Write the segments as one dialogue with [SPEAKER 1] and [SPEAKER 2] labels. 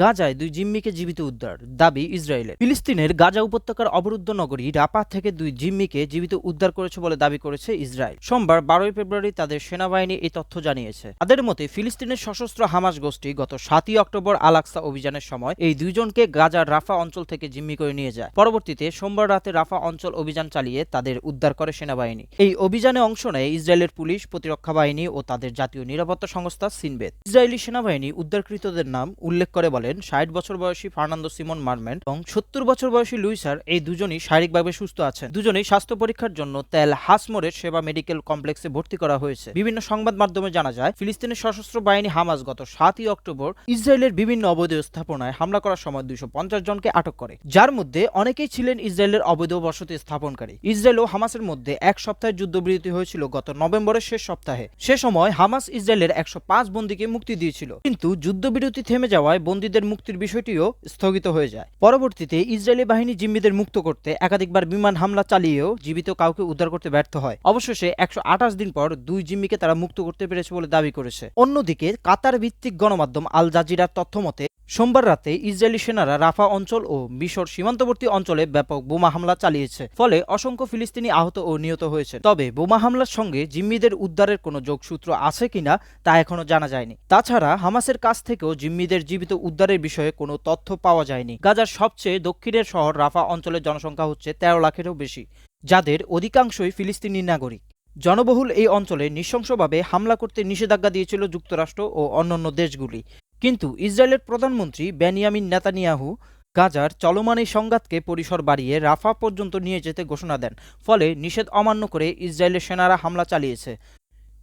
[SPEAKER 1] গাজায় দুই জিম্মিকে জীবিত উদ্ধার, দাবি ইসরায়েলের। ফিলিস্তিনের গাজা উপত্যকার অবরুদ্ধ নগরী রাফা থেকে দুই জিম্মিকে জীবিত উদ্ধার করেছে বলে দাবি করেছে ইসরায়েল। সোমবার 12 ফেব্রুয়ারি তাদের সেনাবাহিনী এই তথ্য জানিয়েছে। তাদের মতে ফিলিস্তিনের সশস্ত্র হামাস গোষ্ঠী গত 7ই অক্টোবর আল আকসা অভিযানের সময় এই দুইজনকে গাজার রাফা অঞ্চল থেকে জিম্মি করে নিয়ে যায়। পরবর্তীতে সোমবার রাতে রাফা অঞ্চল অভিযান চালিয়ে তাদের উদ্ধার করে সেনাবাহিনী। এই অভিযানে অংশ নেয় ইসরায়েলের পুলিশ, প্রতিরক্ষা বাহিনী ও তাদের জাতীয় নিরাপত্তা সংস্থা সিনবেদ। ইসরায়েলি সেনাবাহিনী উদ্ধারকৃতদের নাম উল্লেখ করে বলেন 60 বছর বয়সী ফার্নান্দো সিমন মারমেন্ট এবং 70 বছর বয়সী লুইসার, এই দুজনই শারীরিকভাবে সুস্থ আছেন। দুজনেই স্বাস্থ্য পরীক্ষার জন্য তেল হাসমোরের সেবা মেডিকেল কমপ্লেক্সে ভর্তি করা হয়েছে। বিভিন্ন সংবাদ মাধ্যমে জানা যায় ফিলিস্তিনের সশস্ত্র বাহিনী হামাস গত 7ই অক্টোবর ইসরায়েলের বিভিন্ন অবৈধ স্থাপনায় হামলা করার সময় 250 জনকে আটক করে, যার মধ্যে অনেকেই ছিলেন ইসরায়েলের অবৈধ বসতি স্থাপনকারী। ইসরায়েল ও হামাসের মধ্যে এক সপ্তাহের যুদ্ধবিরতি হয়েছিল গত নভেম্বরের শেষ সপ্তাহে। সে সময় হামাস ইসরায়েলের 105 বন্দীকে মুক্তি দিয়েছিল, কিন্তু যুদ্ধবিরতি থেমে যাওয়ায় বন্দীদের মুক্তির বিষয়টিও স্থগিত হয়ে যায়। পরবর্তীতে ইসরায়েলি বাহিনী জিম্মিদের মুক্ত করতে একাধিকবার বিমান হামলা চালিয়েও জীবিত কাউকে উদ্ধার করতে ব্যর্থ হয়। অবশেষে 128 দিন পর দুই জিম্মিকে তারা মুক্ত করতে পেরেছে বলে দাবি করেছে। অন্যদিকে কাতার ভিত্তিক গণমাধ্যম আল জাজিরার তথ্য মতে সোমবার রাতে ইসরায়েলি সেনারা রাফা অঞ্চল ও মিশর সীমান্তবর্তী অঞ্চলে ব্যাপক বোমা হামলা চালিয়েছে, ফলে অসংখ্য ফিলিস্তিনি আহত ও নিহত হয়েছে। তবে বোমা হামলার সঙ্গে জিম্মিদের উদ্ধারের কোনো যোগসূত্র আছে কিনা তা এখনো জানা যায়নি। তাছাড়া হামাসের কাছ থেকেও জিম্মিদের জীবিত উদ্ধারের বিষয়ে কোনো তথ্য পাওয়া যায়নি। গাজার সবচেয়ে দক্ষিণের শহর রাফা অঞ্চলের জনসংখ্যা হচ্ছে 13 লাখেরও বেশি, যাদের অধিকাংশই ফিলিস্তিনি নাগরিক। জনবহুল এই অঞ্চলে নৃশংসভাবে হামলা করতে নিষেধাজ্ঞা দিয়েছিল যুক্তরাষ্ট্র ও অন্যান্য দেশগুলি, কিন্তু ইসরায়েলের প্রধানমন্ত্রী বেনিয়ামিন নেতানিয়াহু গাজার চলমান এই সংঘাতকে পরিসর বাড়িয়ে রাফা পর্যন্ত নিয়ে যেতে ঘোষণা দেন। ফলে নিষেধ অমান্য করে ইসরায়েলের সেনারা হামলা চালিয়েছে।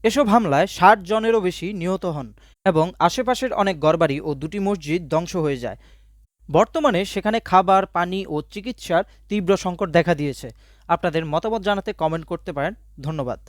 [SPEAKER 1] এসব হামলায় 60 জনেরও বেশি নিহত হন এবং আশেপাশের অনেক ঘরবাড়ি ও দুটি মসজিদ ধ্বংস হয়ে যায়। বর্তমানে সেখানে খাবার, পানি ও চিকিৎসার তীব্র সংকট দেখা দিয়েছে। আপনাদের মতামত জানাতে কমেন্ট করতে পারেন। ধন্যবাদ।